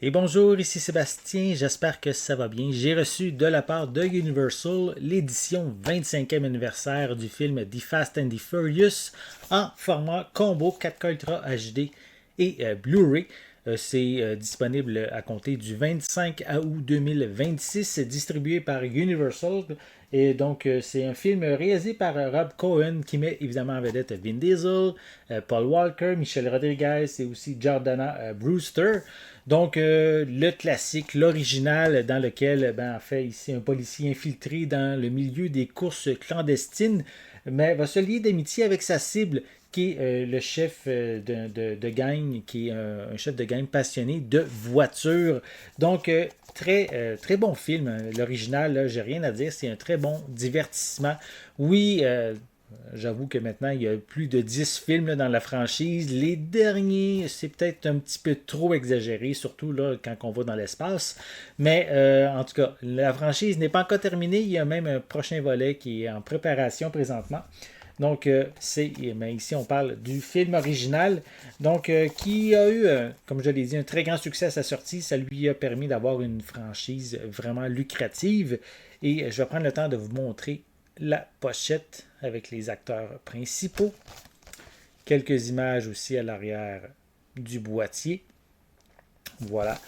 Et bonjour, ici Sébastien, j'espère que ça va bien. J'ai reçu de la part de Universal l'édition 25e anniversaire du film The Fast and the Furious en format combo 4K Ultra HD et Blu-ray. C'est disponible à compter du 25 août 2026, distribué par Universal. Et donc, c'est un film réalisé par Rob Cohen qui met évidemment en vedette Vin Diesel, Paul Walker, Michelle Rodriguez et aussi Jordana Brewster. Donc, le classique, l'original, dans lequel, en fait, ici, un policier infiltré dans le milieu des courses clandestines, mais va se lier d'amitié avec sa cible, qui est le chef de gang, qui est un chef de gang passionné de voitures. Donc, très bon film. L'original, j'ai rien à dire. C'est un très bon divertissement. Oui, j'avoue que maintenant, il y a plus de 10 films là, dans la franchise. Les derniers, c'est peut-être un petit peu trop exagéré, surtout là, quand on va dans l'espace. Mais en tout cas, la franchise n'est pas encore terminée. Il y a même un prochain volet qui est en préparation présentement. Donc, mais ici, on parle du film original, donc qui a eu, comme je l'ai dit, un très grand succès à sa sortie. Ça lui a permis d'avoir une franchise vraiment lucrative. Et je vais prendre le temps de vous montrer la pochette avec les acteurs principaux. Quelques images aussi à l'arrière du boîtier. Voilà.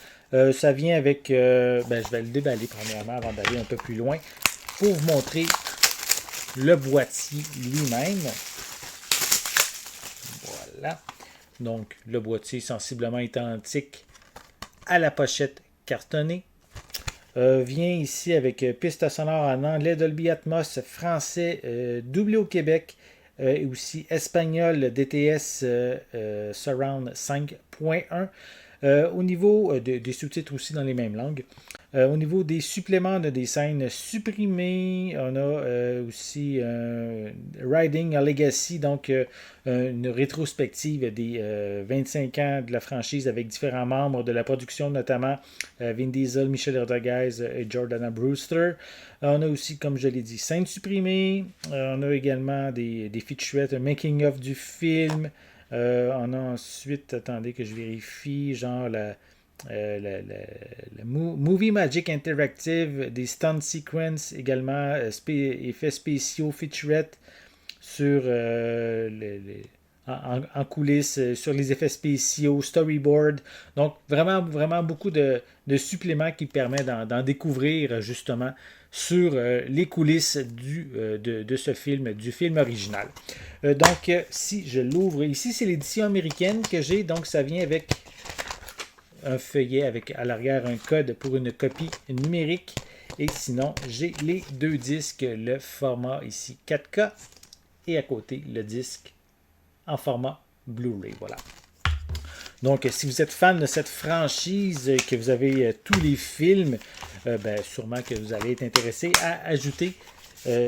Ça vient avec, je vais le déballer premièrement avant d'aller un peu plus loin pour vous montrer le boîtier lui-même. Voilà. Donc, le boîtier est sensiblement identique à la pochette cartonnée. Vient ici avec piste sonore en anglais, Dolby Atmos, français, doublé au Québec, et aussi espagnol, DTS Surround 5.1. Au niveau des sous-titres aussi dans les mêmes langues. Au niveau des suppléments, on a des scènes supprimées. On a aussi Riding a Legacy, donc une rétrospective des 25 ans de la franchise avec différents membres de la production, notamment Vin Diesel, Michelle Rodriguez et Jordana Brewster. On a aussi, comme je l'ai dit, scènes supprimées. On a également des featurettes, un making-of du film. On a ensuite, attendez que je vérifie, genre la Movie Magic Interactive, des stunt sequences également, effets spéciaux, featurettes sur en coulisses, sur les effets spéciaux, storyboard. Donc, vraiment beaucoup de suppléments qui permettent d'en découvrir justement sur les coulisses de ce film, du film original. Donc, si je l'ouvre ici, c'est l'édition américaine que j'ai. Donc, ça vient avec un feuillet avec à l'arrière un code pour une copie numérique. Et sinon, j'ai les deux disques, le format ici 4K et à côté le disque en format Blu-ray. Voilà. Donc, si vous êtes fan de cette franchise, que vous avez tous les films, sûrement que vous allez être intéressé à ajouter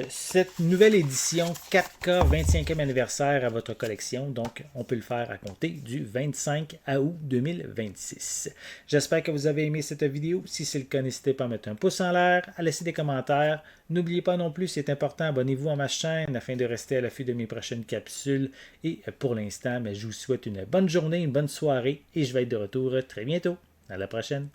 cette nouvelle édition 4K 25e anniversaire à votre collection. Donc, on peut le faire à compter du 25 août 2026. J'espère que vous avez aimé cette vidéo. Si c'est le cas, n'hésitez pas à mettre un pouce en l'air, à laisser des commentaires. N'oubliez pas non plus, c'est important, abonnez-vous à ma chaîne afin de rester à l'affût de mes prochaines capsules. Et pour l'instant, je vous souhaite une bonne journée, une bonne soirée et je vais être de retour très bientôt. À la prochaine.